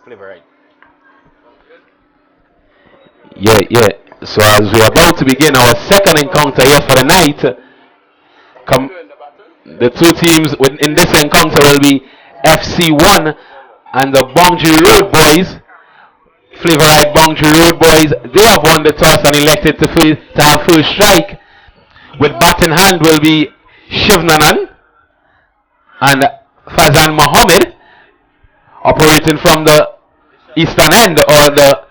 Flavorite. Yeah. So as we're about to begin our second encounter here for the night, come the two teams in this encounter will be FC1 and the Bongji Road Boys. Flavorite Bongji Road Boys, they have won the toss and elected to have first strike. With bat in hand will be Shivnanan and Fazan Mohammed, operating from the eastern end or the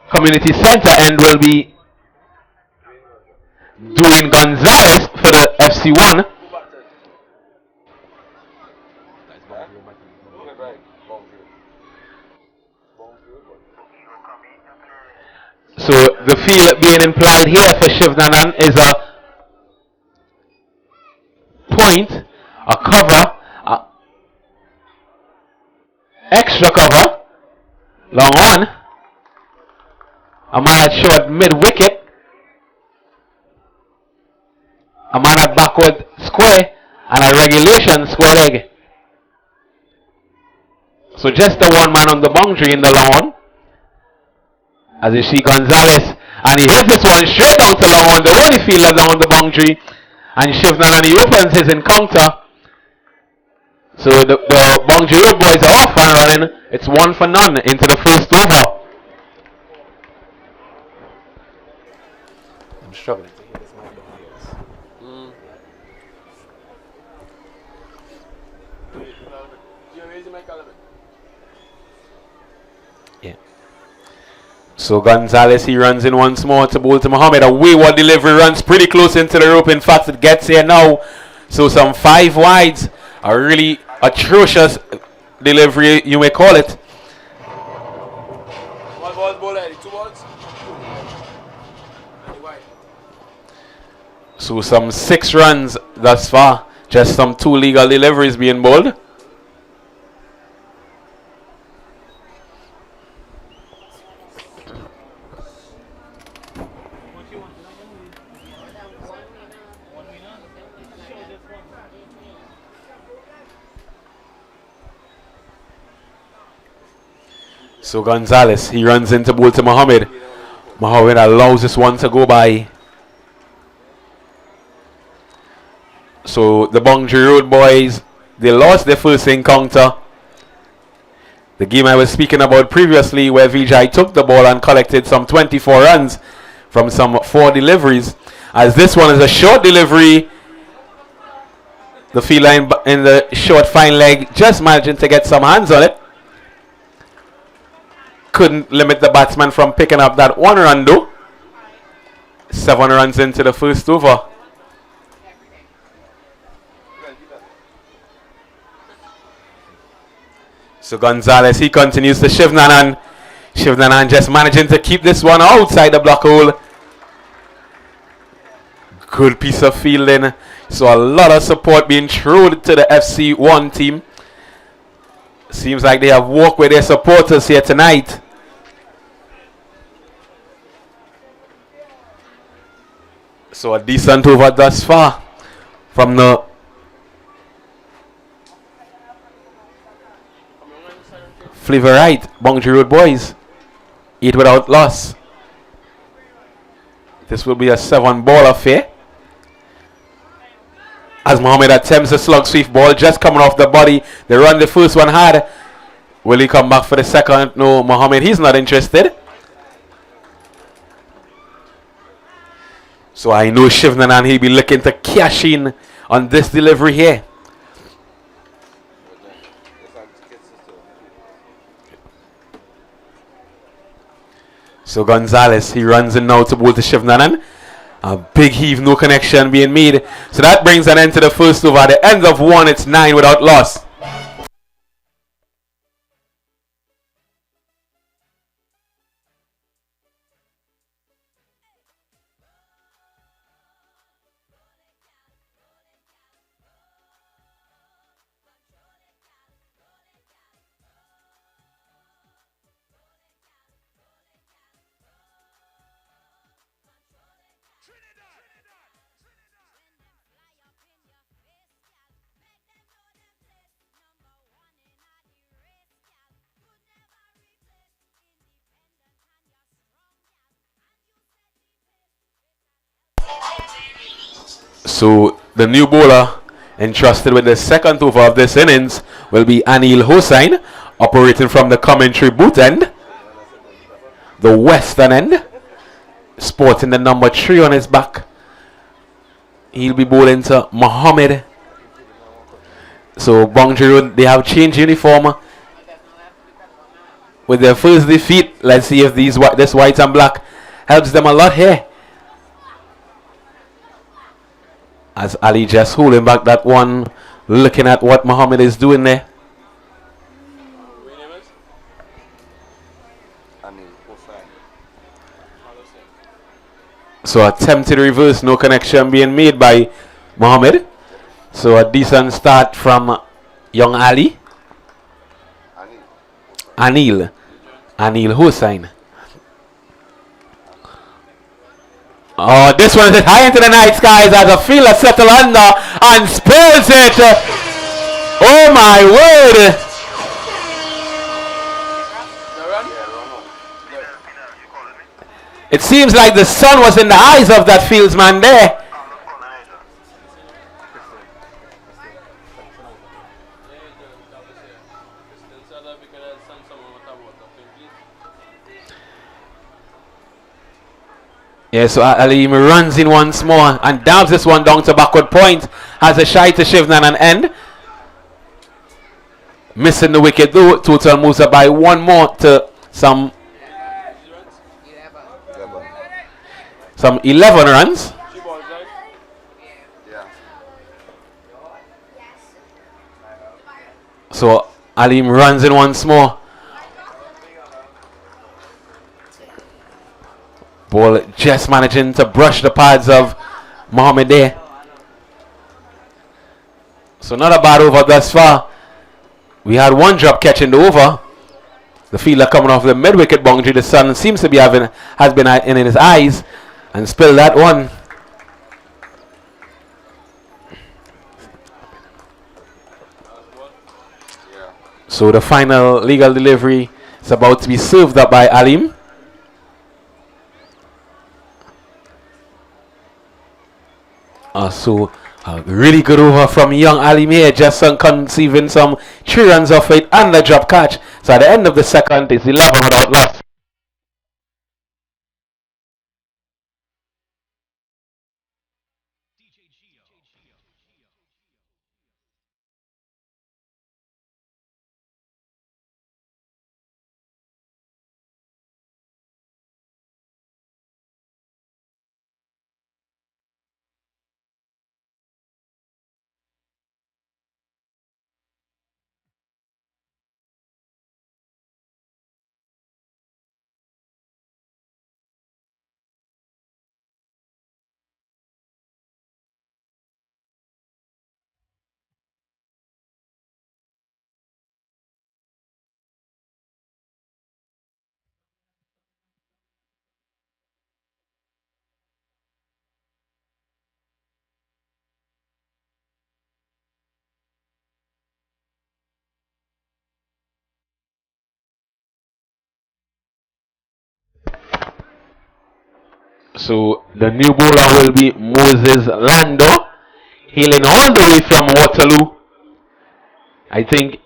community center end will be Dwayne Gonzalez for the FC1. So the field being implied here for Shivnanan is a point, a cover, extra cover, long on, a man at short mid wicket, a man at backward square, and a regulation square leg. So just the one man on the boundary in the long on. As you see Gonzalez, and he hits this one straight down to long on, the only fielder down the boundary, and Shivnanan, he opens his encounter. So the Bongji Road Boys are off and running. It's 1-0 into the first over. I'm struggling to hear this mic behind us. Yeah. So Gonzalez, he runs in once more to bowl to Mohammed. A wayward delivery, runs pretty close into the rope. In fact, it gets here now. So some 5 wides. A really atrocious delivery, you may call it. 1 ball, bowler, 2 balls. So some 6 runs thus far. Just some 2 legal deliveries being bowled. So Gonzalez, he runs into bowl to Mohammed. Mohammed allows this one to go by. So the Bongji Road Boys, they lost their first encounter. The game I was speaking about previously, where Vijay took the ball and collected some 24 runs from some 4 deliveries. As this one is a short delivery, the feline in the short fine leg just managing to get some hands on it. Couldn't limit the batsman from picking up that 1 run though. 7 runs into the first over. So Gonzalez, he continues to Shivnanan. Shivnanan just managing to keep this one outside the block hole. Good piece of fielding. So a lot of support being thrown to the FC1 team. Seems like they have walked with their supporters here tonight. So a decent over thus far from the Flavorite Bongji Road Boys. 8 without loss. This will be a 7-ball affair. As Mohammed attempts a slug sweep ball just coming off the body. The run the first one had. Will he come back for the second? No, Mohammed, he's not interested. So I know Shivnanan, he'll be looking to cash in on this delivery here. So Gonzalez, he runs in now to bowl to Shivnanan. A big heave, no connection being made. So that brings an end to the first over. At the end of one, it's 9 without loss. So the new bowler entrusted with the second over of this innings will be Anil Hossain, operating from the commentary booth end, the western end, sporting the number 3 on his back. He'll be bowling to Mohammed. So Bongji, they have changed uniform with their first defeat. Let's see if this white and black helps them a lot here. As Ali just holding back that one, looking at what Mohammed is doing there. So attempted reverse, no connection being made by Mohammed. So a decent start from young Ali. Anil Hussain. Oh, this one is high into the night skies as a fielder settle under and spills it. Oh my word. It seems like the sun was in the eyes of that fieldsman there. Yeah, so Alim runs in once more and dabs this one down to backward point. Has a shy to Shivnan and end. Missing the wicket though. Total moves up by one more to some 11 runs. So Alim runs in once more. Ball just managing to brush the pads of Mohammed there. So not a bad over thus far. We had one drop catching the over. The fielder coming off the mid-wicket boundary. The sun seems to be has been in his eyes and spilled that one. So the final legal delivery is about to be served up by Alim. So a really good over from young Alim here, just conceiving some 3 runs off it and the drop catch. So at the end of the second, it's 11 without loss. So the new bowler will be Moses Lando, hailing all the way from Waterloo. I think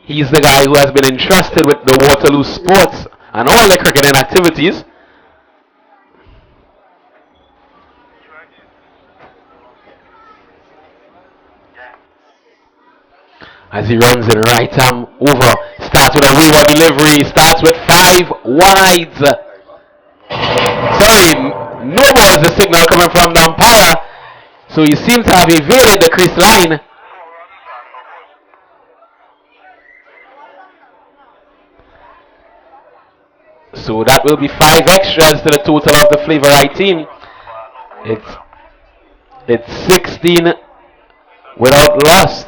he's the guy who has been entrusted with the Waterloo sports and all the cricketing activities. As he runs in right arm over, Starts with a wayward delivery. Starts with five wides. Sorry, no balls. The signal coming from the umpire. So he seems to have evaded the crease line. So that will be five extras to the total of the Flavorite team. It's it's 16 without loss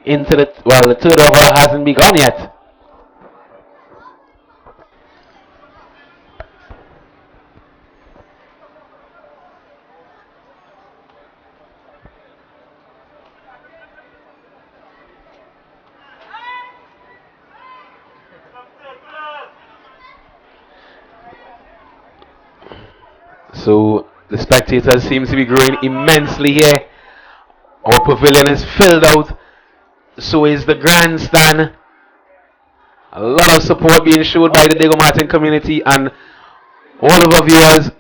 into the third over hasn't begun yet. So the spectators seems to be growing immensely here. Our pavilion is filled out. So is the grandstand. A lot of support being showed by the Diego Martin community and all of our viewers.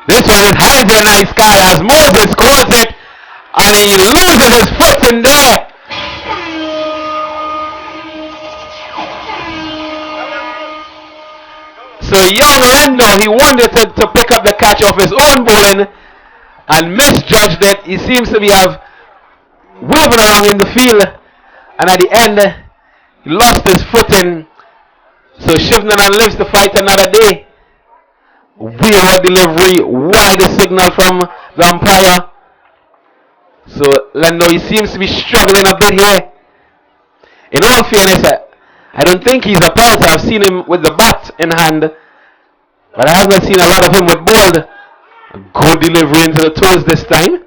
This one is high into the night sky as Moses scores it and he loses his foot in there. So young Lando, he wanted to pick up the catch off his own bowling and misjudged it. He seems to be waving around in the field and at the end he lost his footing. So Shivnanan lives to fight another day. Wayward delivery, wide signal from the umpire. So Lando, he seems to be struggling a bit here. In all fairness, I don't think he's a pelter. I've seen him with the bat in hand, but I haven't seen a lot of him with ball. Good delivery into the toes this time.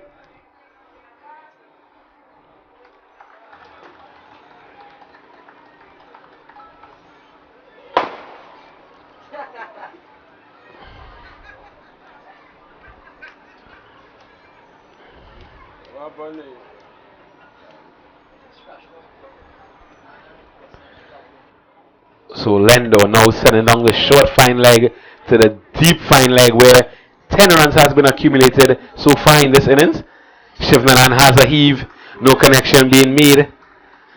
So Lendo now sending down the short fine leg to the deep fine leg where 10 runs has been accumulated so far in this innings. Shivnanan has a heave, no connection being made.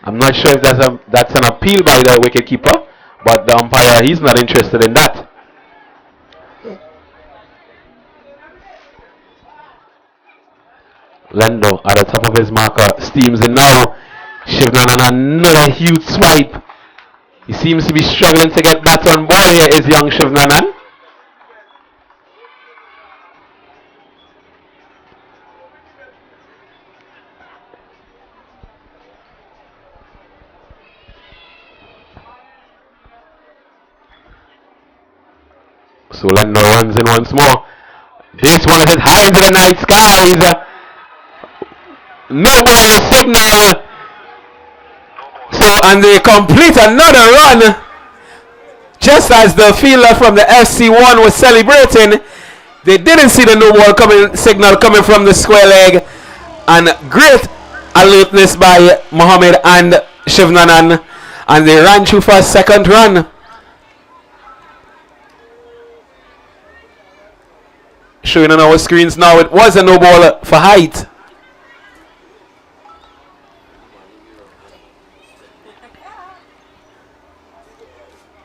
I'm not sure if that's an appeal by the wicketkeeper, but the umpire, he's not interested in that. Lendo at the top of his marker steams in now. Shivnanan another huge swipe. He seems to be struggling to get that on ball here is young Shivnanan. So Lendo runs in once more. This one is hit high into the night skies. No ball signal. So and they complete another run. Just as the fielder from the FC1 was celebrating, they didn't see the no ball signal coming from the square leg. And great alertness by Mohammed and Shivnanan. And they ran through for a second run. Showing on our screens now, it was a no ball for height.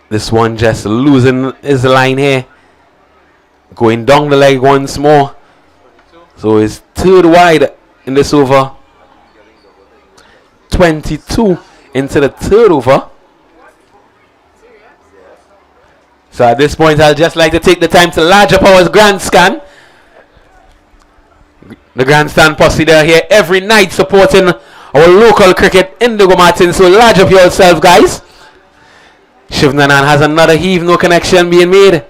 This one just losing his line here. Going down the leg once more. So it's third wide in this over. 22 into the third over. So at this point, I'd just like to take the time to large up our grandstand. The grandstand posse there here every night supporting our local cricket in Diego Martin. So large up yourself, guys. Shivnanan has another heave, no connection being made.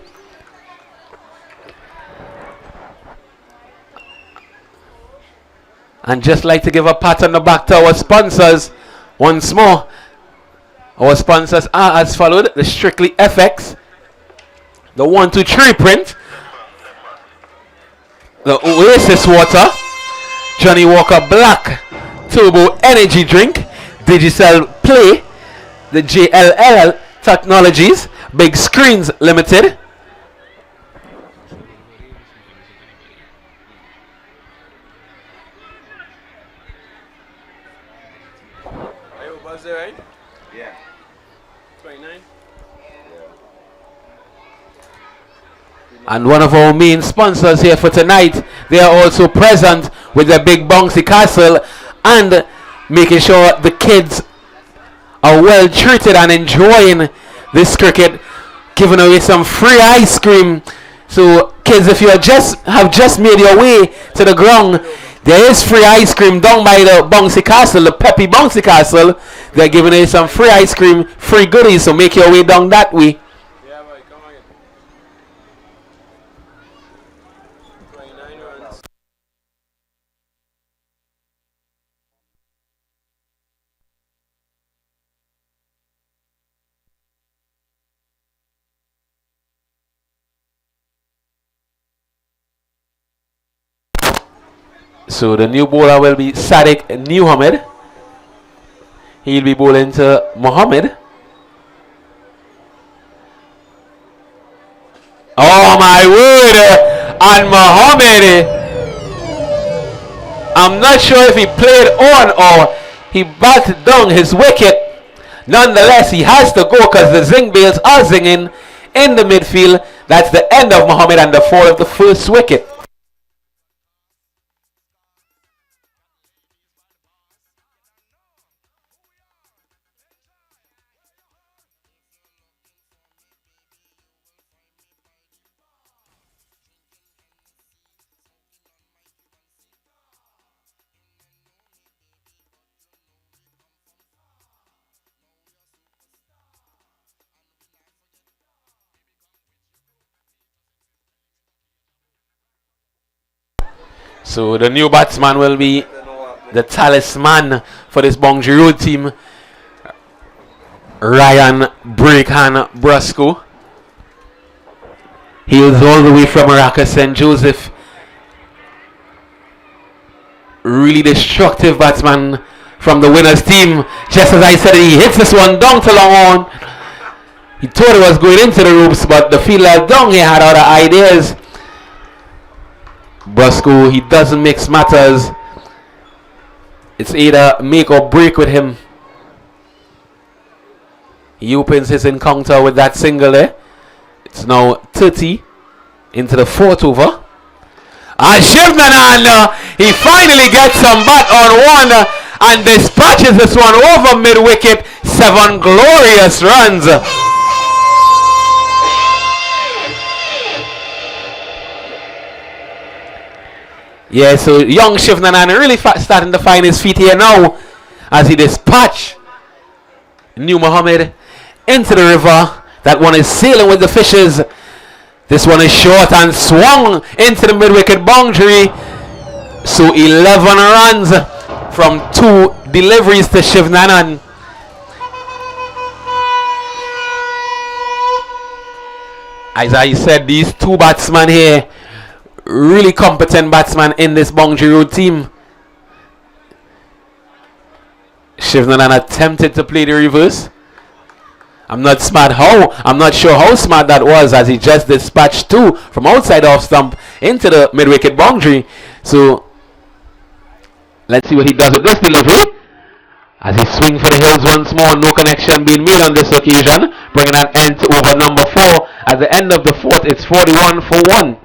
And just like to give a pat on the back to our sponsors once more. Our sponsors are as followed: the Strictly FX, the 123 print, the Oasis water, Johnny Walker Black Turbo Energy Drink, Digicel Play, the JLL Technologies, Big Screens Limited, And one of our main sponsors here for tonight, they are also present with their big bouncy castle and making sure the kids are well treated and enjoying this cricket, giving away some free ice cream. So kids, if you have just made your way to the ground, there is free ice cream down by the bouncy castle, the peppy bouncy castle. They're giving away some free ice cream, free goodies, so make your way down that way. So the new bowler will be Sadiq Muhammad. He'll be bowling to Muhammad. Oh my word! And Muhammad, I'm not sure if he played on or he batted down his wicket. Nonetheless, he has to go because the zing bales are zinging in the midfield. That's the end of Muhammad and the fall of the first wicket. So the new batsman will be the talisman for this Bongji Road team, Ryan Breakhan Brusco. He was all the way from Maracas St. Joseph. Really destructive batsman from the winners team. Just as I said, he hits this one down to long on. He thought it was going into the ropes, but the fielder down here had other ideas. Brusco, he doesn't mix matters. It's either make or break with him. He opens his encounter with that single there. It's now 30 into the fourth over. And Shivnanan, he finally gets some bat on one and dispatches this one over mid-wicket. 7 glorious runs. Yeah, so young Shivnanan really starting to find his feet here now as he dispatch New Muhammad into the river. That one is sailing with the fishes. This one is short and swung into the mid-wicket boundary. So 11 runs from 2 deliveries to Shivnanan. As I said, these 2 batsmen here, really competent batsman in this Bongji Road team. Shivnanan attempted to play the reverse. I'm not sure how smart that was, as he just dispatched 2 from outside off stump into the mid-wicket boundary. So let's see what he does with this delivery. As he swings for the hills once more, no connection being made on this occasion, bringing an end to over number 4. At the end of the 4th, it's 41 for 1.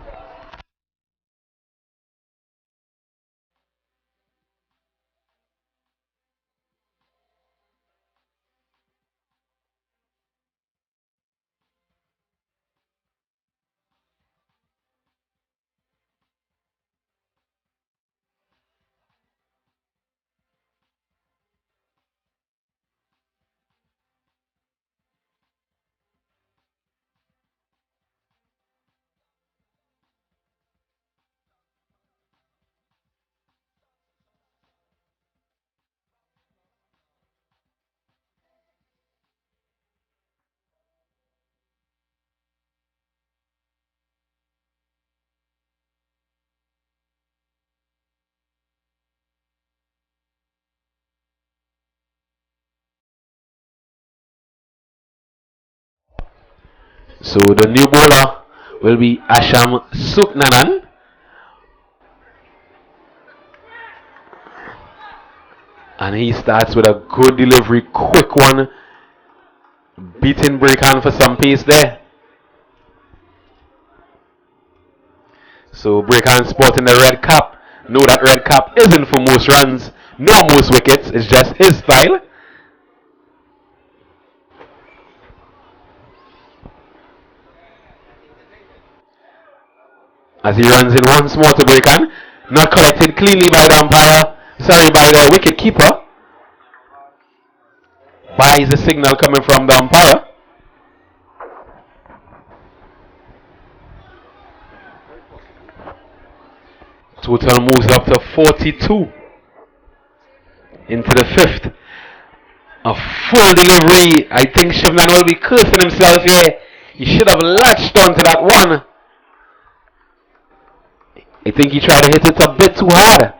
So the new bowler will be Asham Suknanan. And he starts with a good delivery, quick one. Beating Breakhand for some pace there. So Breakan sporting the red cap. Know that red cap isn't for most runs, nor most wickets. It's just his style. As he runs in once more to Breakan. Not collected cleanly by the umpire. Sorry, by the wicket keeper. Buys the signal coming from the umpire. Total moves up to 42 into the fifth. A full delivery. I think Shivnan will be cursing himself here. He should have latched onto that one. I think he tried to hit it a bit too hard.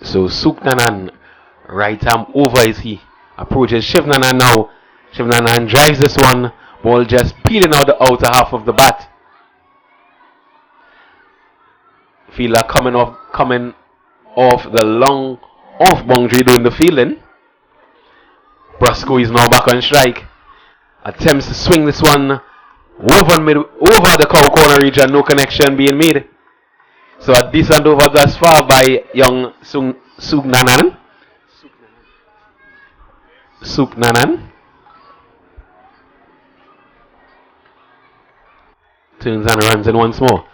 So Suknanan right arm over as he approaches Shivnanan now. Shivnanan drives this one. Ball just peeling out the outer half of the bat. Fielder coming off the long off boundary doing the fielding. Brasco is now back on strike. Attempts to swing this one over the cow corner region. No connection being made. So a decent over thus far by young Suknanan. Suknanan turns and runs in once more.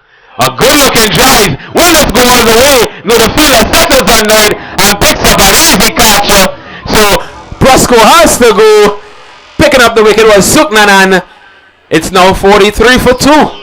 A good looking drive. Will this go all the way? No, the fielder settles under it and picks up an easy catch. So Brasco has to go. Picking up the wicket was Suknanan. It's now 43 for 2.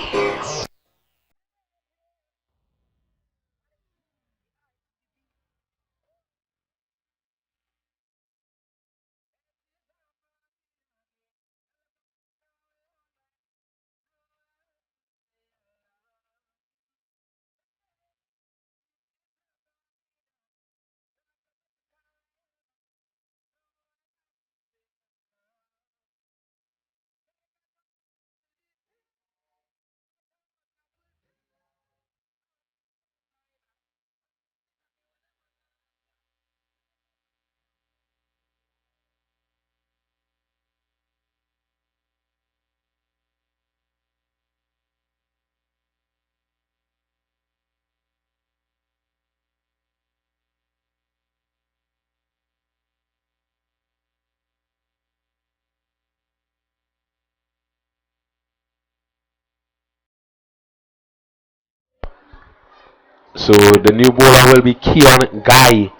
So the new bowler will be Keon Guy.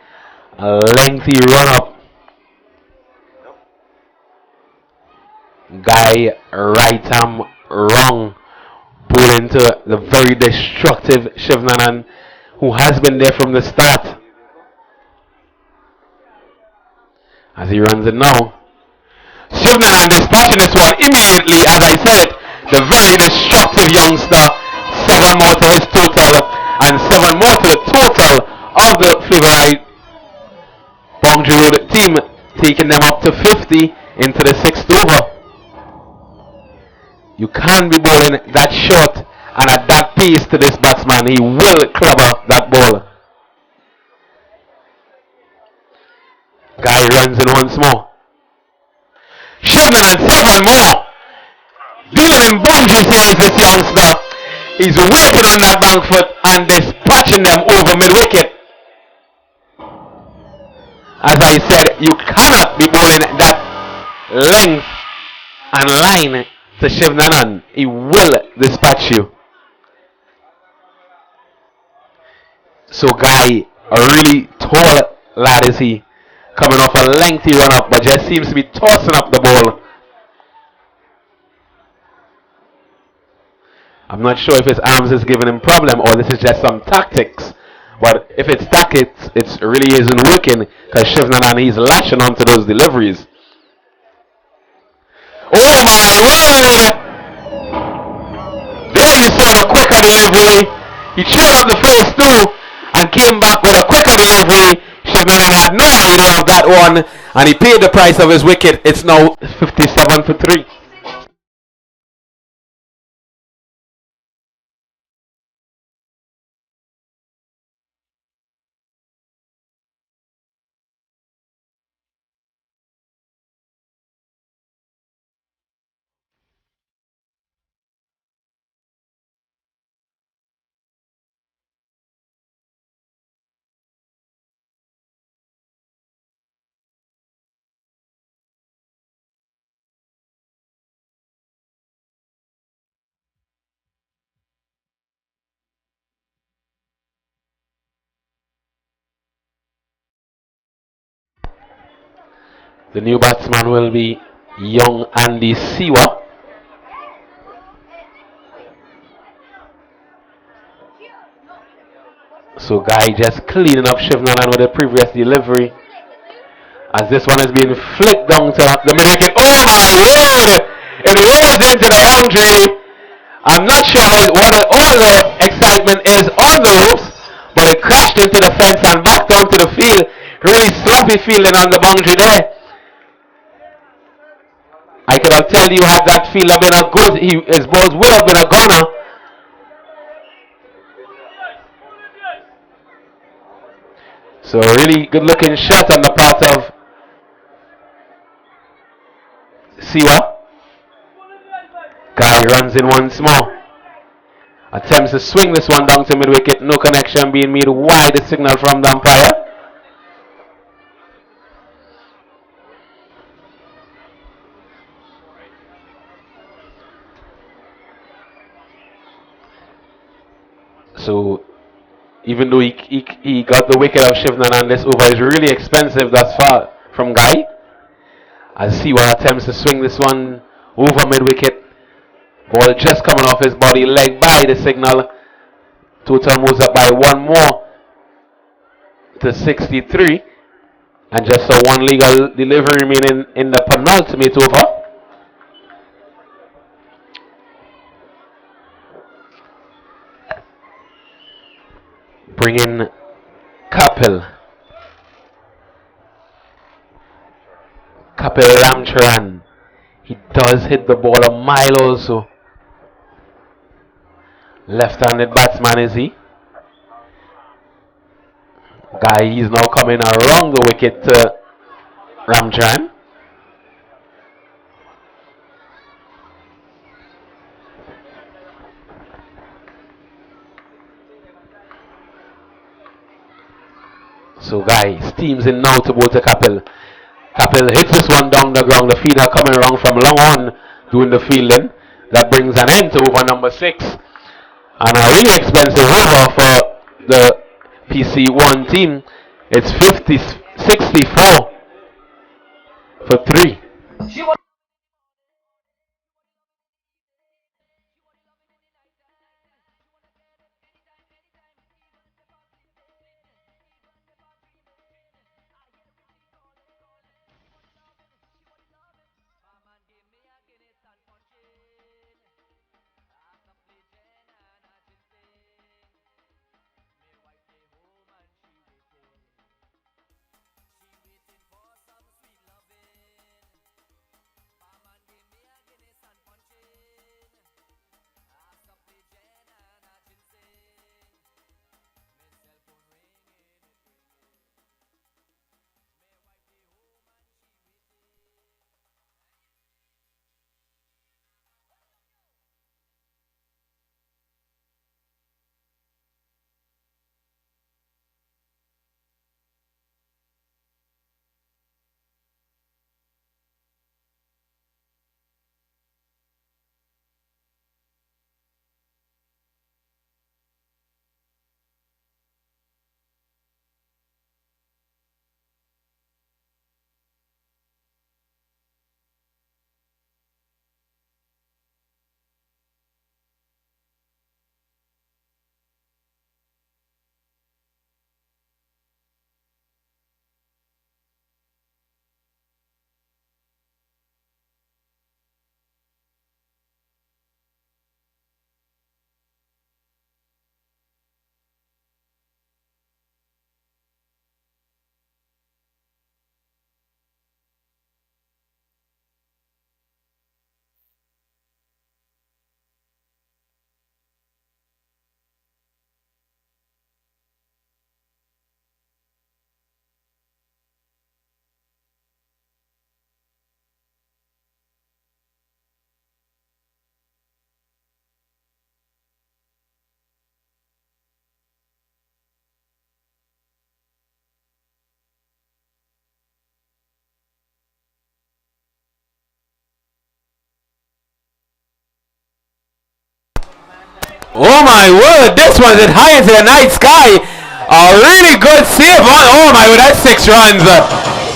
A lengthy run up. Guy right arm wrong. Pulled into the very destructive Shivnanan, who has been there from the start. As he runs it now. Shivnanan dispatching this one immediately, as I said. The very destructive youngster. 7 more to his total, and 7 more to the total of the Flavorite Boundary Road team, taking them up to 50 into the 6th over. You can't be bowling that short and at that pace to this batsman. He will clobber that ball. Guy runs in once more. Shivnan and 7 more. Dealing in boundaries here is this youngster. He's waiting on that bank foot and dispatching them over mid-wicket. As I said, you cannot be bowling that length and line to Shivnanan. He will dispatch you. So Guy, a really tall lad is he, coming off a lengthy run up, but just seems to be tossing up the ball. I'm not sure if his arms is giving him problem or this is just some tactics. But if it's tactics, it really isn't working because Shivnanan, he's lashing onto those deliveries. Oh my word! There you saw the quicker delivery. He trailed up the first 2 and came back with a quicker delivery. Shivnanan had no idea of that one and he paid the price of his wicket. It's now 57 for 3. The new batsman will be young Andy Siwa. So Guy just cleaning up Shivnanan with the previous delivery. As this one is being flicked down to the mid wicket. Oh my word! It rolls into the boundary. I'm not sure what all the excitement is on the ropes, but it crashed into the fence and back down to the field. Really sloppy fielding on the boundary there. I could have tell you had that fielder been a good, his balls would have been a gunner. So a really good looking shot on the part of Siwa. Guy runs in once more. Attempts to swing this one down to mid wicket. No connection being made wide. The signal from the umpire. So even though he got the wicket of Shivnanan, this over is really expensive thus far from Guy. As Siwa attempts to swing this one over mid wicket. Ball just coming off his body, leg by the signal. Total moves up by one more to 63. And just a one legal delivery remaining in the penultimate over. Bring in Kapil. Kapil Ramcharan. He does hit the ball a mile also. Left-handed batsman is he. Guy is now coming around the wicket to Ramcharan. So Guy steams in now to bowl to Kapil. Kapil hits this one down the ground. The feeder coming around from long on doing the fielding. That brings an end to over number 6. And a really expensive over for the PC1 team. It's 64 for 3. Oh my word, this one's hit high into the night sky. A really good save on. Oh my word, that's 6 runs.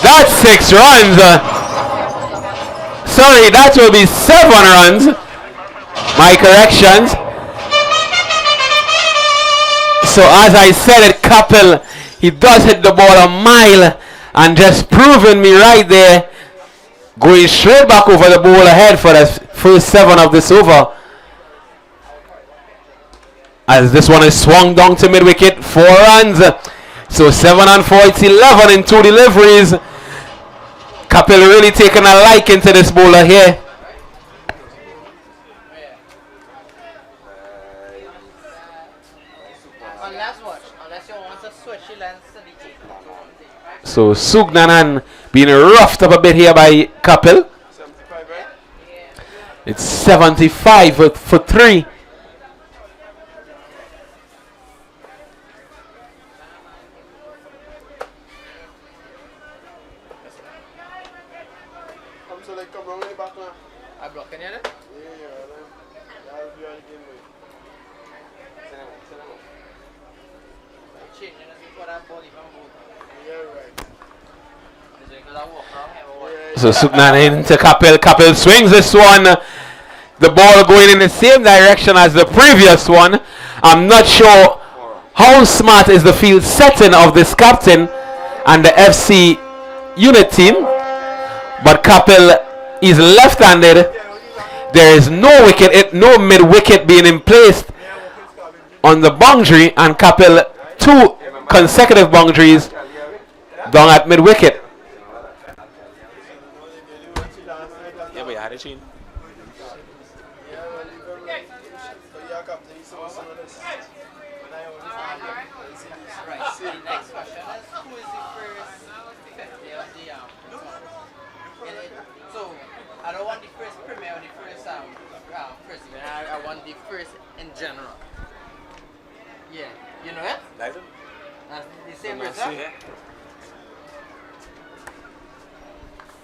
That's 6 runs. Sorry, that will be 7 runs. My corrections. So as I said it, Capel, he does hit the ball a mile and just proving me right there. Going straight back over the ball ahead for the first 7 of this over. As this one is swung down to mid-wicket, 4 runs. So 7 and 4, it's 11 in 2 deliveries. Capel really taking a liking to this bowler here. So Sugnanan being roughed up a bit here by Capel. It's 75 for 3. So Sugnan into Capel. Capel swings this one. The ball going in the same direction as the previous one. I'm not sure how smart is the field setting of this captain and the FC unit team. But Capel is left-handed. There is no wicket, no mid-wicket being in place on the boundary, and Capel 2 consecutive boundaries down at mid-wicket.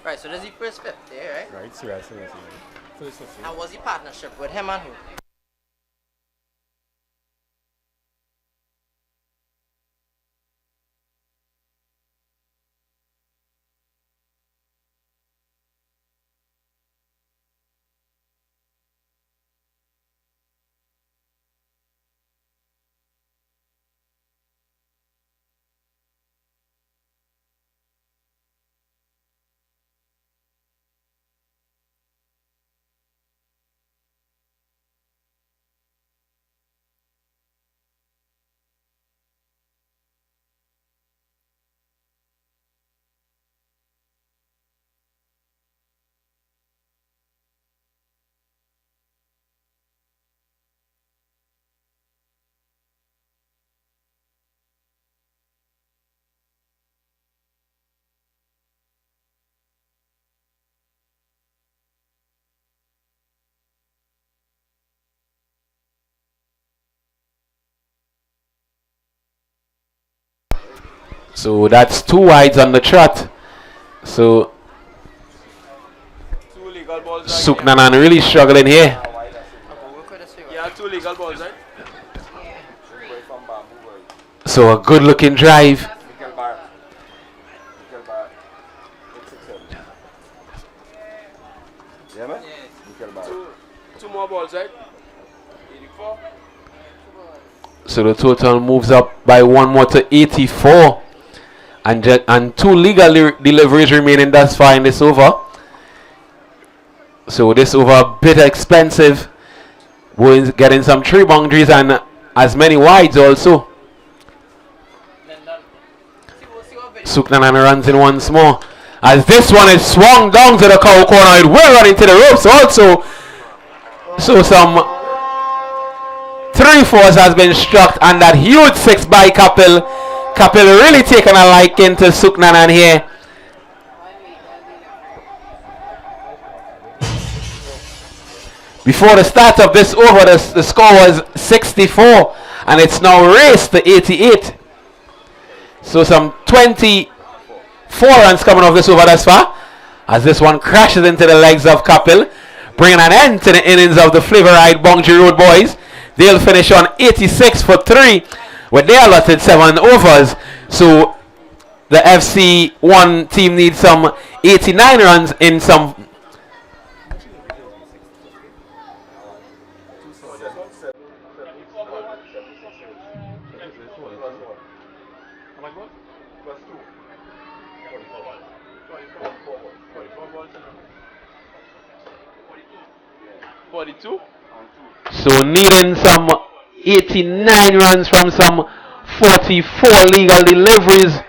Right, so there's the first 50, right? Right, so first 50. And what's the partnership with him and who? So that's 2 wides on the trot. So Suknanan really struggling here. Yeah, 2 legal balls, right? So a good looking drive. Yeah, man? 2 more balls, right? 84. So the total moves up by 1 more to 84. And 2 legal deliveries remaining thus far in this over. So this over a bit expensive. We're getting some 3 boundaries and as many wides also. Suknanan runs in once more. As this one is swung down to the cow corner, it will run into the ropes also. So some 3-4s has been struck and that huge 6 by Capel. Capel really taking a liking to Suknanan here. Before the start of this over, the score was 64 and it's now raced to 88. So some 24 runs coming off this over thus far, as this one crashes into the legs of Capel, bringing an end to the innings of the Flavorite Boundary Road boys. They'll finish on 86 for 3 with their allotted 7 overs. So The FC1 team needs some 89 runs in some. How much more? 42? So needing some 89 runs from some 44 legal deliveries.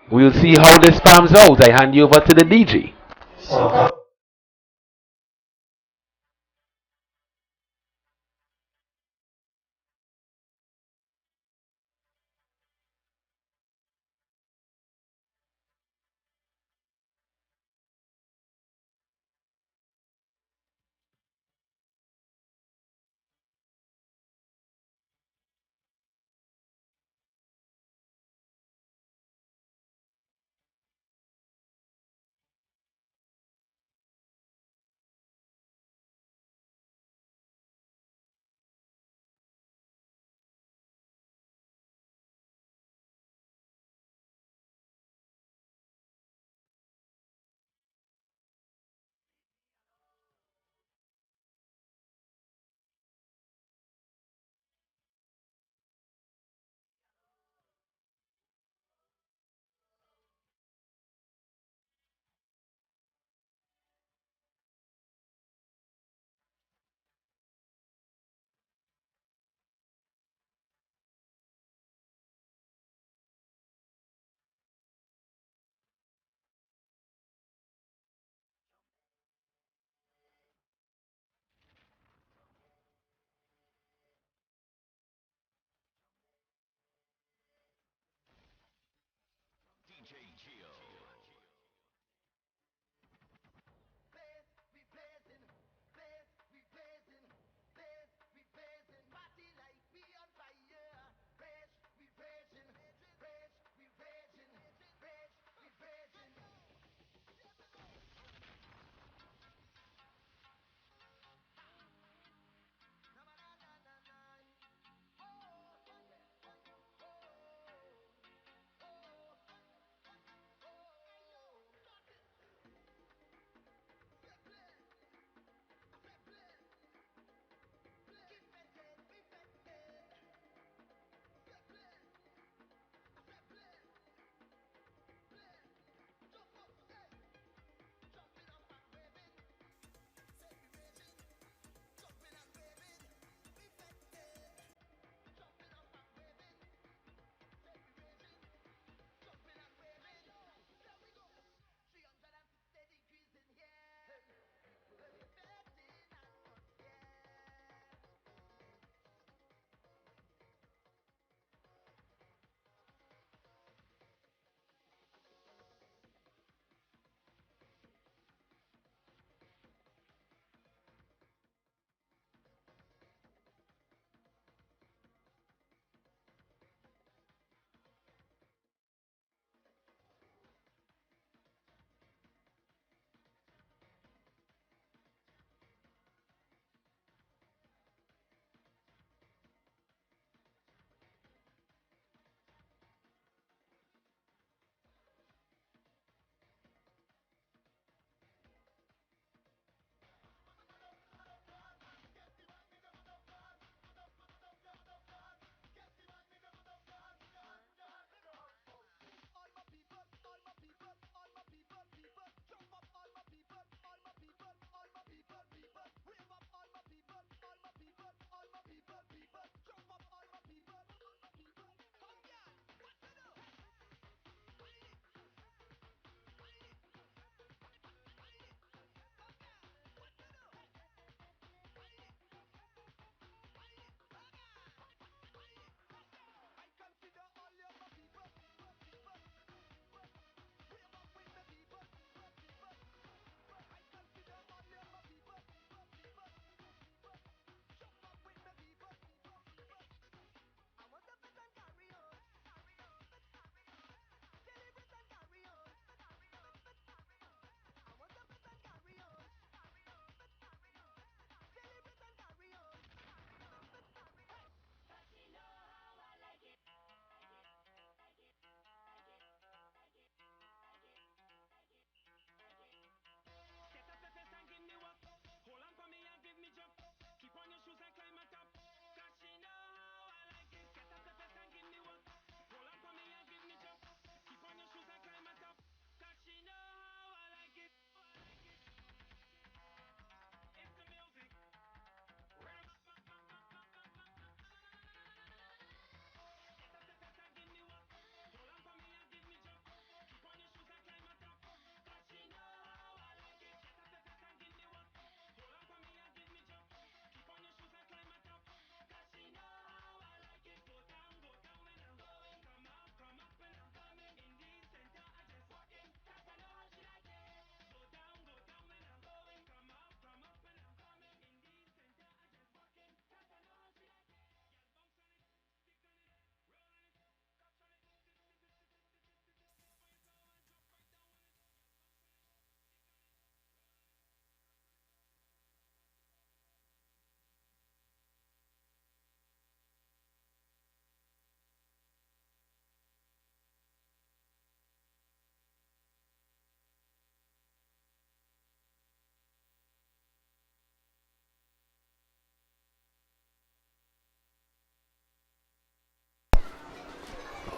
We'll see how this pans out. I hand you over to the DG.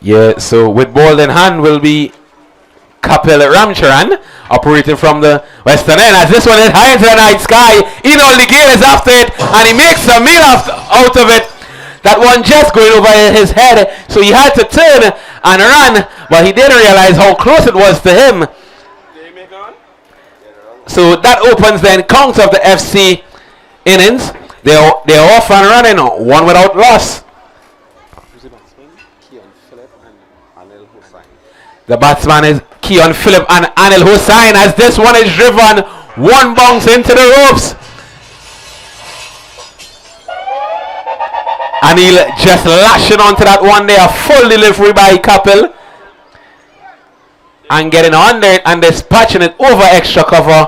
Yeah, so with ball in hand will be Kapil Ramcharan operating from the western end as this one is high into the night sky. Enold Ligil is after it and he makes a meal out of it. That one just going over his head, so he had to turn and run, but he didn't realize how close it was to him. So that opens the encounter of the FC innings. They're off and running, one without loss. The batsman is Keon Phillip and Anil Hussain as this one is driven. One bounce into the ropes. Anil just lashing onto that one there. Full delivery by Kapil. And getting under it and dispatching it over extra cover.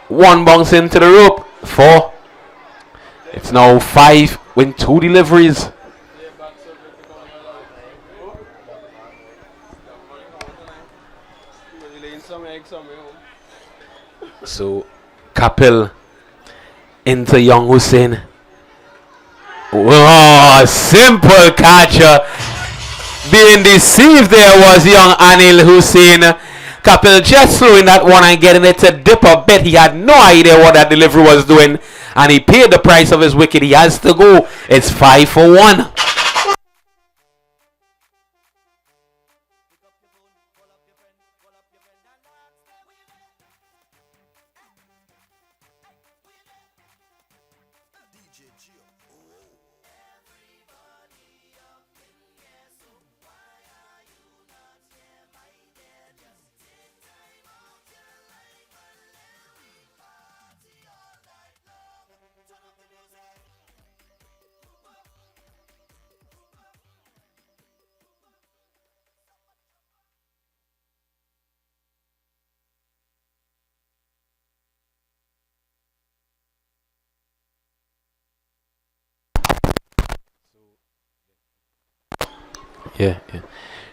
One bounce into the rope. 4. It's now 5 with 2 deliveries. So Kapil into Young Hussain. Oh, simple catch. Being deceived there was young Anil Hussain. Kapil just throwing that one and getting it to dip a bit. He had no idea what that delivery was doing. And he paid the price of his wicket. He has to go. It's 5 for 1. Yeah.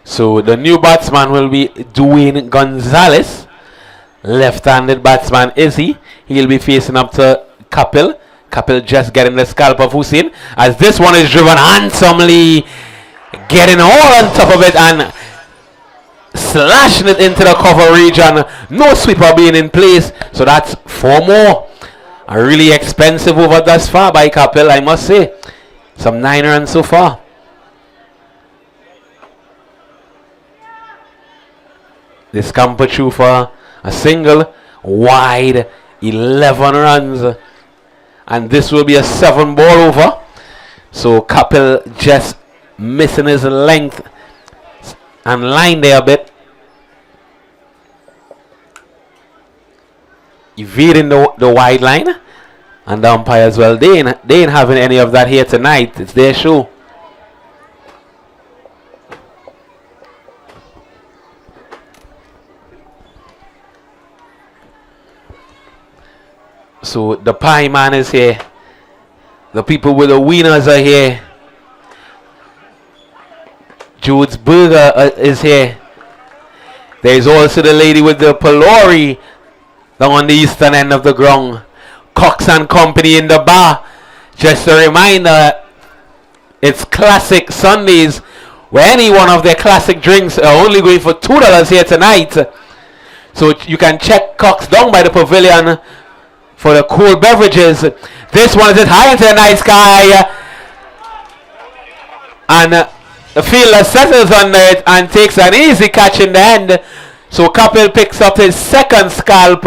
So the new batsman will be Dwayne Gonzalez. Left-handed batsman is he. He'll be facing up to Kapil. Kapil just getting the scalp of Hussain. As this one is driven handsomely. Getting all on top of it and slashing it into the cover region. No sweeper being in place. So that's 4 more. A really expensive over thus far by Kapil, I must say. Some 9 runs so far. This camper through for a single, wide, 11 runs. And this will be a 7 ball over. So Kapil just missing his length and line there a bit. Evading the wide line. And the umpires, well, they ain't having any of that here tonight. It's their show. So the pie man is here. The people with the wieners are here. Jude's Burger is here. There's also the lady with the Pelori down on the eastern end of the ground. Cox and Company in the bar. Just a reminder, it's Classic Sundays, where any one of their classic drinks are only going for $2 here tonight. So you can check Cox down by the pavilion for the cool beverages. This one is high into the night sky. And the fielder settles under it and takes an easy catch in the end. So Kapil picks up his second scalp.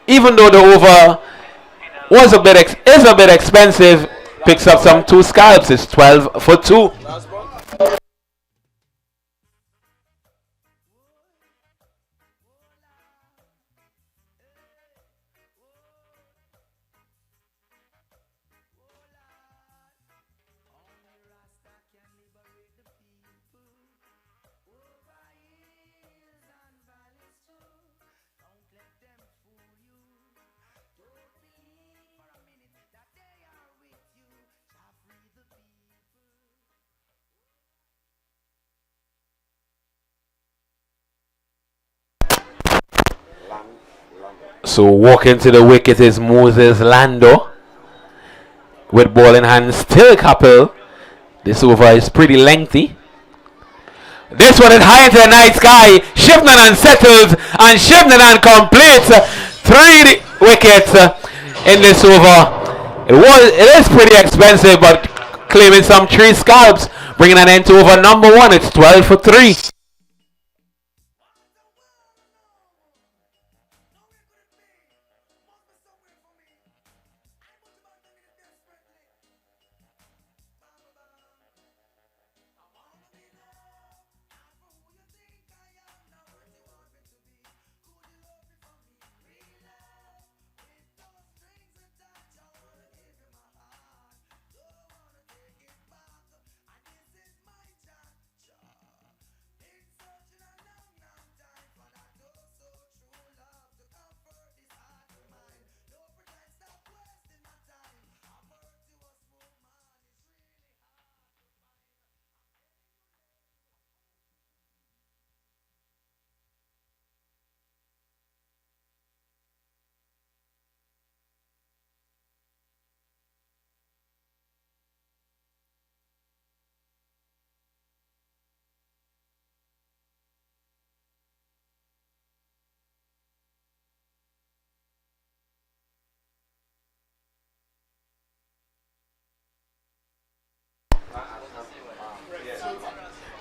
Even though the over was a bit expensive, picks up some 2 scalps. It's 12 for 2. So walking to the wicket is Moses Lando with ball in hand. Still Kapil This over is pretty lengthy. This one is high into the night sky. Shivnanan settles and Shivnanan completes 3 wickets in this over. It is pretty expensive, but claiming some 3 scalps, bringing an end to over number 1. It's 12 for 3.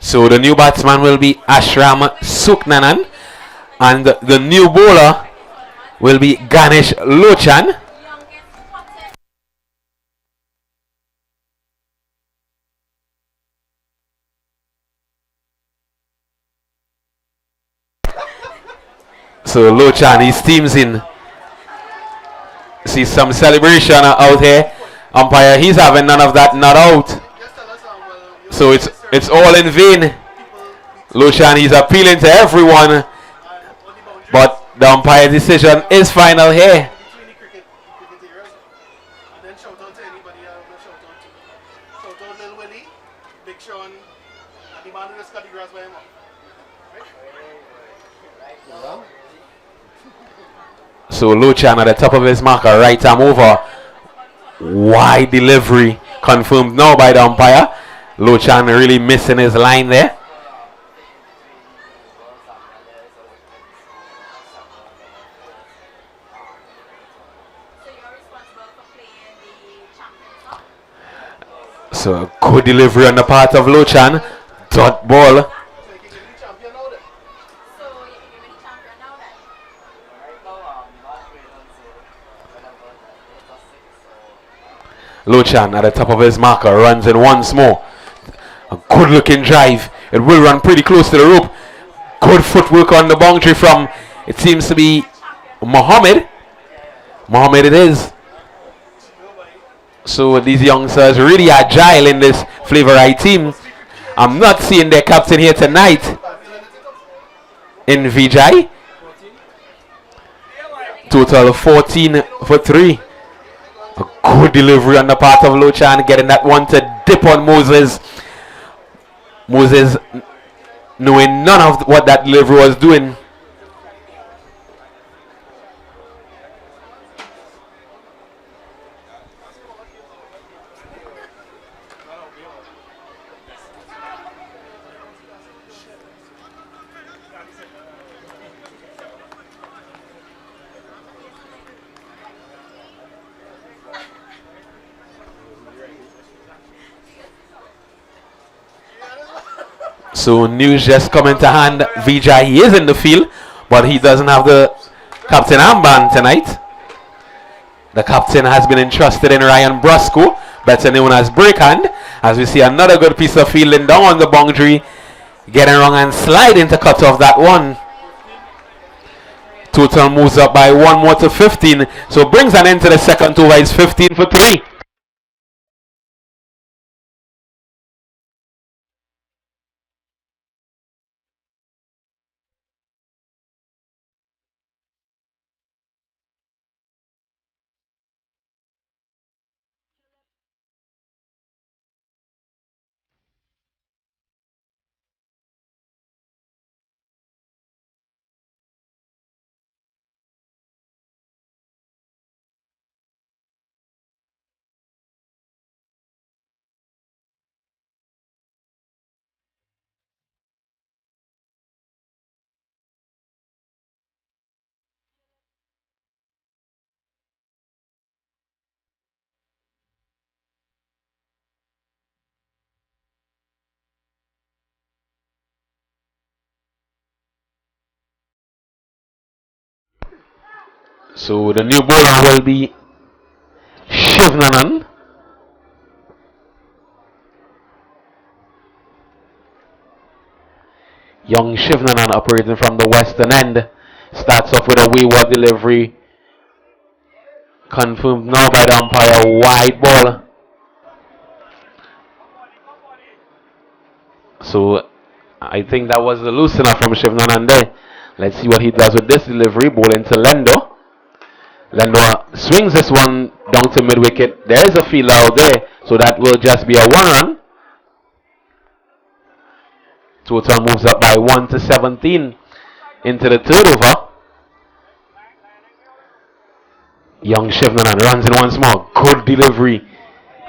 So the new batsman will be Ashram Suknanan, and the new bowler will be Ganesh Lochan. So Lochan, his team's in. See some celebration out here. Umpire, he's having none of that, not out. So it's all in vain. Lochan, he's appealing to everyone, but the umpire decision is final here. So Lochan at the top of his marker, right arm over. Wide delivery, confirmed now by the umpire. Lochan really missing his line there. So good delivery on the part of Lochan. Dot ball. Lochan at the top of his marker runs in once more. A good looking drive. It will run pretty close to the rope. Good footwork on the boundary from, it seems to be Mohammed. Mohammed it is. So these youngsters really agile in this Flavorite team. I'm not seeing their captain here tonight in Vijay. Total of 14 for 3. A good delivery on the part of Lochan, getting that one to dip on Moses. Moses knowing none of what that delivery was doing. So news just coming to hand. Vijay, he is in the field, but he doesn't have the captain armband tonight. The captain has been entrusted in Ryan Brusco, better known as Breakhand, as we see another good piece of fielding down on the boundary, getting wrong and sliding to cut off that one. Total moves up by 1 more to 15, so brings an end to the second over. It's 15 for 3. So the new bowler will be Shivnanan. Young Shivnanan operating from the western end. Starts off with a wayward delivery. Confirmed now by the umpire. Wide ball. So I think that was the loosener from Shivnanan there. Let's see what he does with this delivery. Ball into Lendo. Lendo swings this one down to mid wicket. There is a field out there. So that will just be a 1 run. Total moves up by 1 to 17 into the third over. Young Shivnanan runs in once more. Good delivery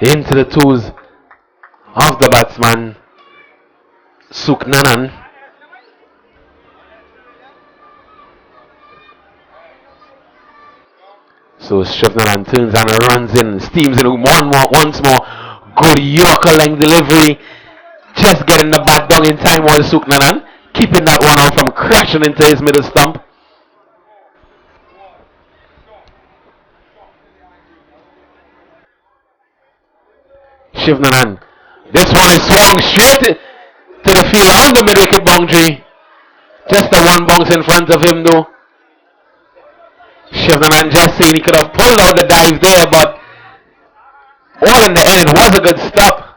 into the toes of the batsman Suknanan. So Shivnanan turns and runs in, steams in once more. Good Yorker length delivery. Just getting the bat down in time was Suknanan, keeping that one out from crashing into his middle stump. Shivnanan. This one is swung straight to the field on the mid wicket boundary. Just a one bounce in front of him though. Shivnanan just saying he could have pulled out the dive there, but all in the end it was a good stop.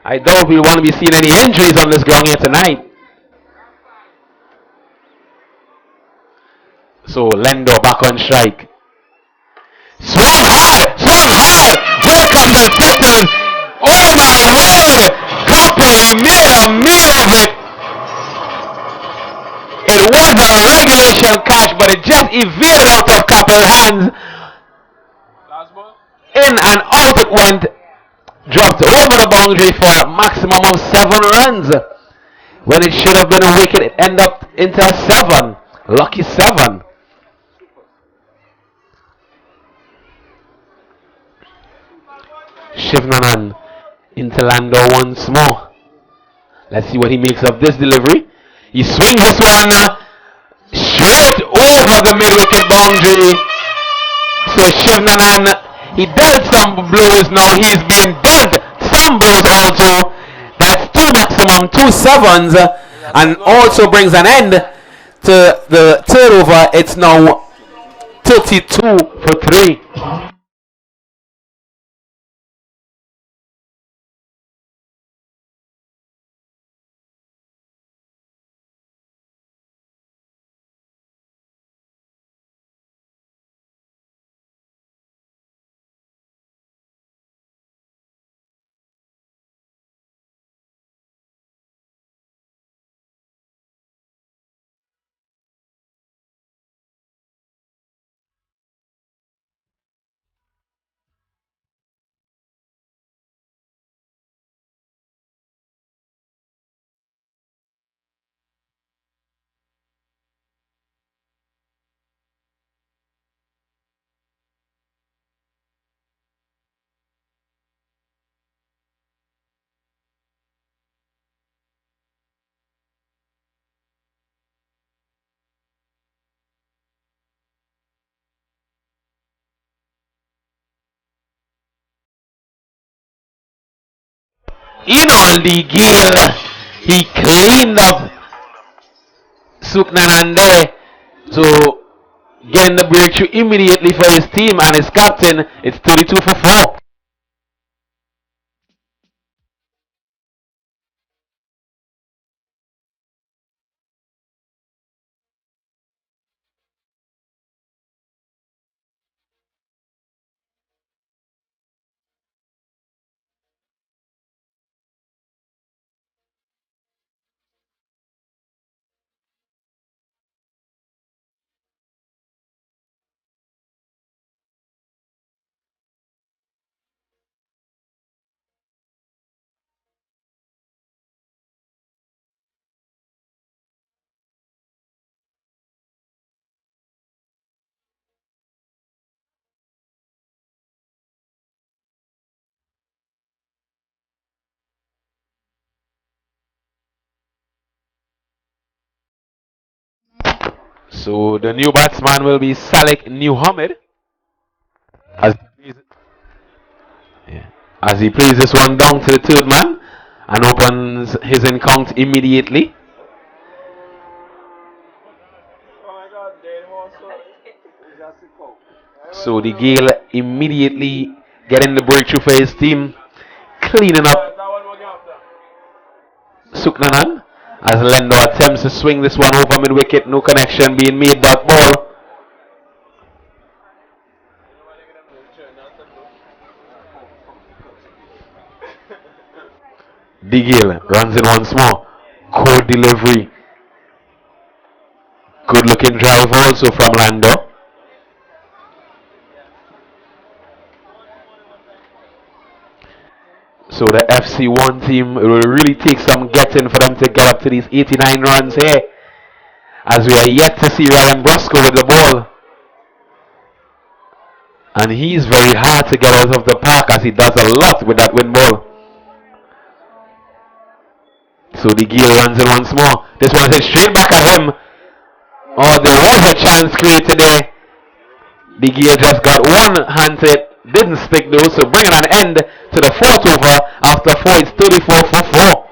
I doubt we want to be seeing any injuries on this ground here tonight. So Lendo back on strike. Swung hard! Swung hard! Here comes the Texans! Oh my lord! Capel, he made a meal of it! It was a regulation catch, but it just evaded out of Capel's hands. Last ball. In and out it went. Dropped over the boundary for a maximum of 7 runs. When it should have been a wicket, it ended up into a 7. Lucky 7. Shivnanan into Lando once more. Let's see what he makes of this delivery. He swings this one straight over the mid-wicket boundary. So Shivnanan, he dealt some blows now. He's being dealt some blows also. That's 2 maximum, 2 sevens, and also brings an end to the third over. It's now 32 for 3. In on the Gale, he cleaned up Suknanan there. So getting the breakthrough immediately for his team and his captain. It's 32 for 4. So the new batsman will be Salek Muhammad as yeah, as he plays this one down to the third man and opens his encounter immediately. Oh my god, dead horse. It's just a cow. So the Gale immediately getting the breakthrough for his team, cleaning Alright, up that one going after. Suknanan as Lendo attempts to swing this one over mid wicket. No connection being made. That ball. De Gale runs in once more. Cold delivery. Good looking drive also from Lando. So the FC1 team will really take some getting for them to get up to these 89 runs here. As we are yet to see Ryan Brosco with the ball. And he's very hard to get out of the park as he does a lot with that wind ball. So the Gale runs in once more. This one is straight back at him. Oh, there was a chance created there. The Gale just got one hand to it. Didn't stick though. So bringing an end to the fourth over. After 4, it's 34 for 4.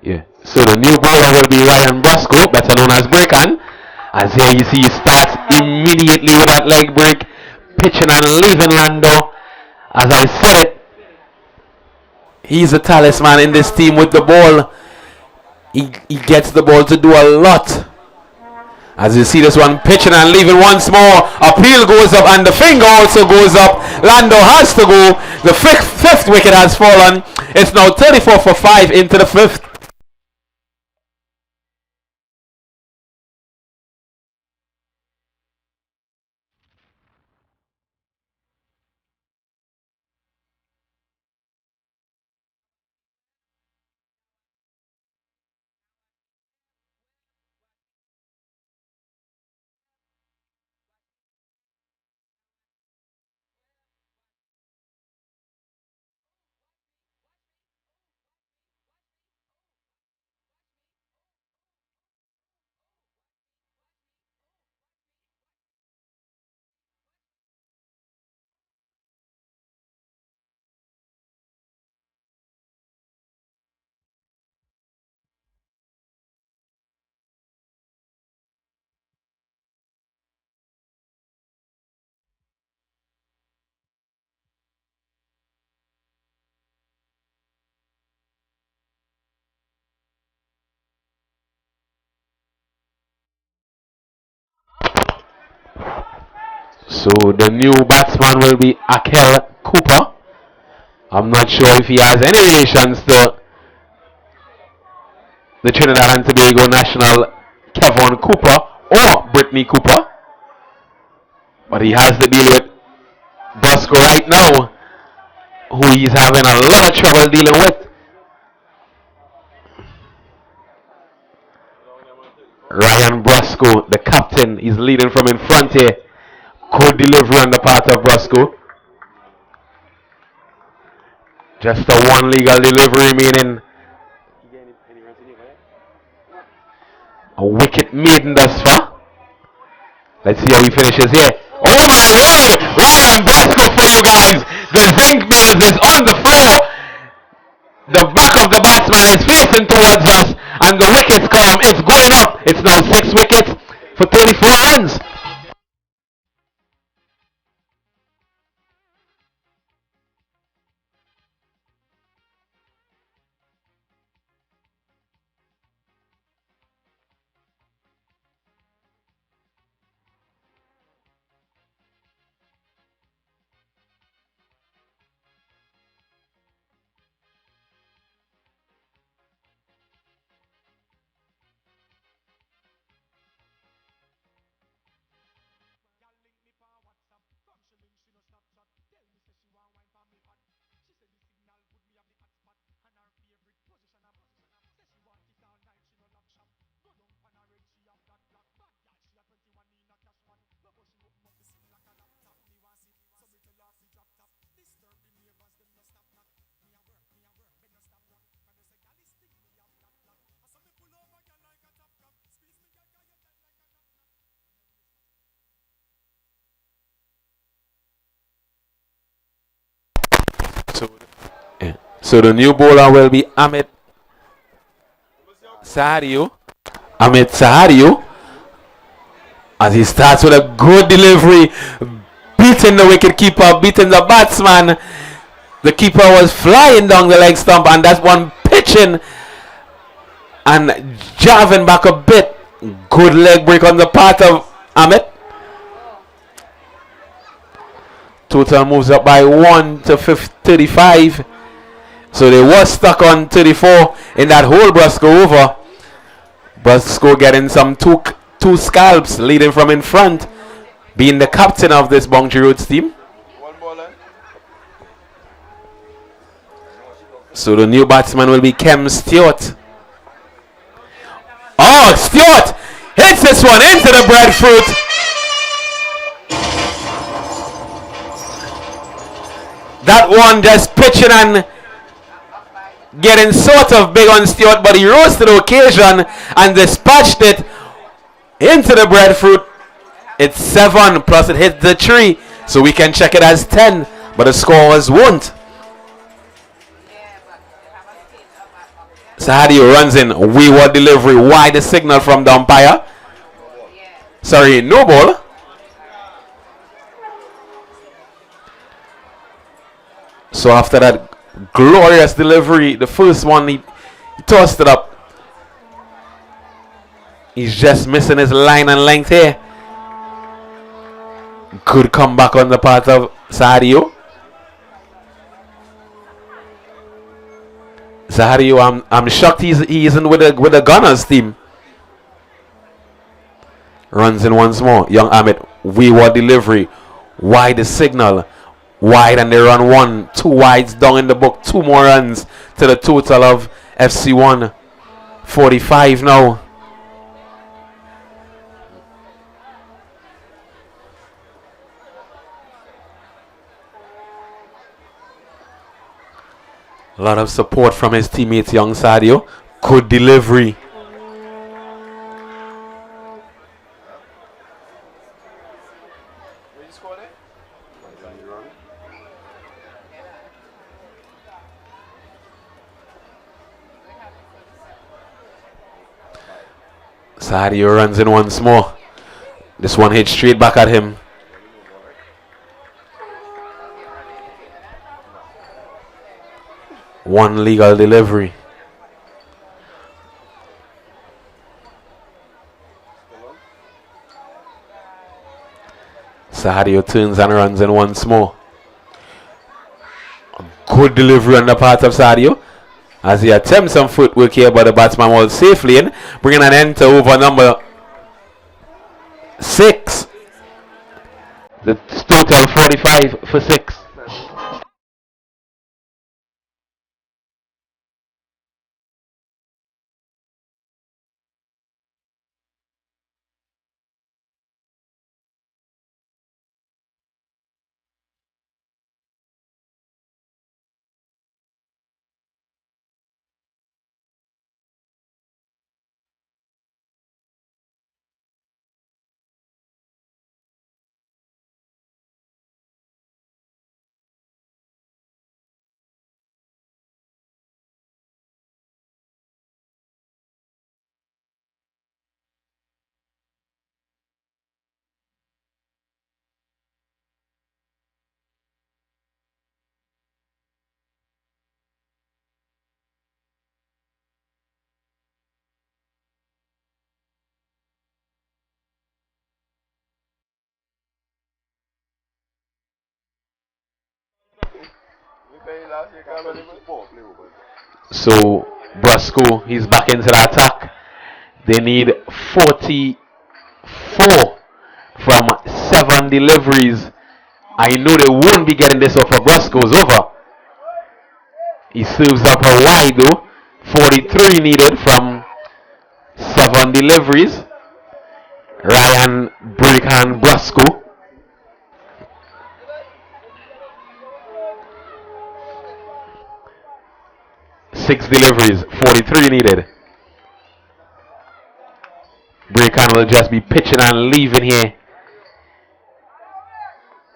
Yeah. So the new bowler will be Ryan Brosco, better known as Breakan. As here you see he starts immediately with that leg break, pitching and leaving Lando. As I said it, he's a talisman in this team with the ball. He gets the ball to do a lot. As you see this one pitching and leaving once more. Appeal goes up and the finger also goes up. Lando has to go. The fifth wicket has fallen. It's now 34 for 5 into the fifth. So the new batsman will be Akel Cooper. I'm not sure if he has any relations to the Trinidad and Tobago national Kevon Cooper or Brittany Cooper. But he has to deal with Brosco right now, who he's having a lot of trouble dealing with. Ryan Brosco, the captain, is leading from in front here. Good delivery on the part of Brosco. Just a one legal delivery, meaning a wicket maiden thus far. Let's see how he finishes here. Oh my word! Ryan Brosco for you guys. The zinc base is on the floor. The back of the batsman ball is facing towards us, and the wickets column is going up. It's now 6 wickets for 34 runs. So the new bowler will be Sahario. Amit Sahario, as he starts with a good delivery, beating the wicket keeper, beating the batsman. The keeper was flying down the leg stump, and that one pitching and javing back a bit. Good leg break on the part of Amit. Total moves up by 1 to 35. So they were stuck on 34 in that whole Brusco over. Brusco getting some two scalps leading from in front, being the captain of this Boundary Roads team. So the new batsman will be Kem Stewart. Oh, Stewart hits this one into the breadfruit. That one just pitching and getting sort of big on Stewart, but he rose to the occasion and dispatched it into the breadfruit. It's 7 plus it hit the tree, so we can check it as 10, but the score was won't. Sahadio runs in, wayward delivery, wide the signal from the umpire. Sorry, no ball. So after that glorious delivery, the first one he tossed it up. He's just missing his line and length here. Good comeback on the part of Sahadio. Sahadio, I'm shocked he isn't with the Gunners team. Runs in once more. Young Amit, wayward delivery, wide the signal. Wide, and they run 1, 2 wides down in the book. 2 more runs to the total of FC1. 45 now. A lot of support from his teammates, young Sadio. Good delivery. Sadio runs in once more. This one hit straight back at him. One legal delivery. Sadio turns and runs in once more. Good delivery on the part of Sadio, as he attempts some footwork here, but the batsman was safely in, bringing an end to over number 6. The total 45 for 6. So Brasco, he's back into the attack. They need 44 from 7 deliveries. I know they won't be getting this off of Brasco's over. He serves up a wide though. 43 needed from 7 deliveries. Ryan Breakhand Brasco. 6 deliveries, 43 needed. Breakhand will just be pitching and leaving here.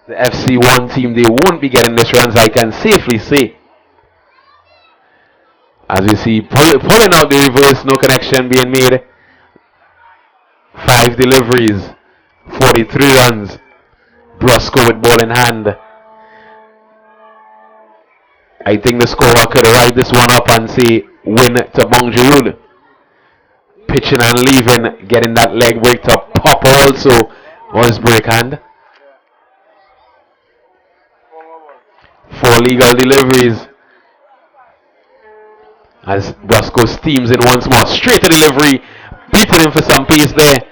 The FC1 team, they won't be getting this runs, I can safely say. As you see, pulling out the reverse, no connection being made. 5 deliveries, 43 runs. Brasco with ball in hand. I think the scorer could write this one up and say win to Bonjour. Pitching and leaving, getting that leg break to pop also was Breakhand. 4 legal deliveries. As Brasco steams in once more. Straight to delivery. Beating him for some pace there.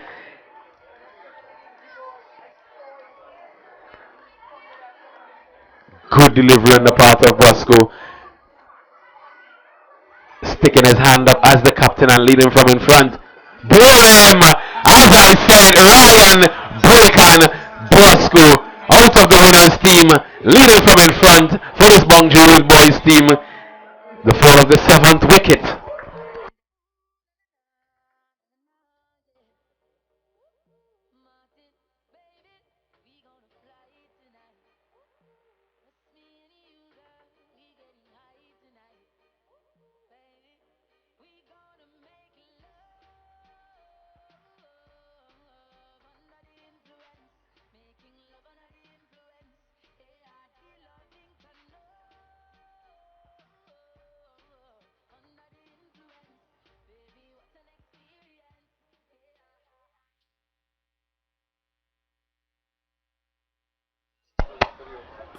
Good delivery on the part of Brasco. Sticking his hand up as the captain and leading from in front. Boom! As I said, Ryan Breakhand Brasco out of the winners team, leading from in front for this Bonjour boys team. The fall of the 7th wicket.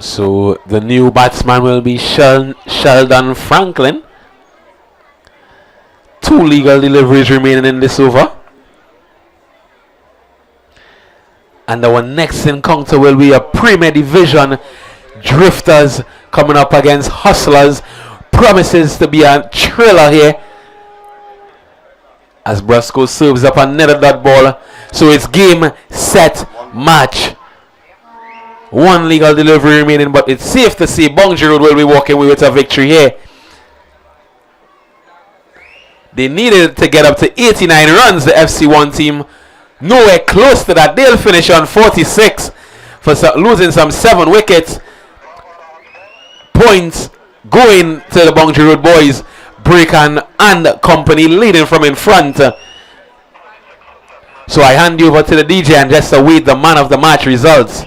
So the new batsman will be Sheldon Franklin. 2 legal deliveries remaining in this over. And our next encounter will be a Premier Division. Drifters coming up against Hustlers. Promises to be a thriller here. As Brasco serves up another dot ball. So it's game, set, match. 1 legal delivery remaining, but it's safe to say Bonjour will be walking away with a victory here. They needed to get up to 89 runs, the FC1 team. Nowhere close to that. They'll finish on 46 for losing some 7 wickets. Points going to the Bonjour boys. Breakhand and company leading from in front. So I hand you over to the DJ and just await the man of the match results.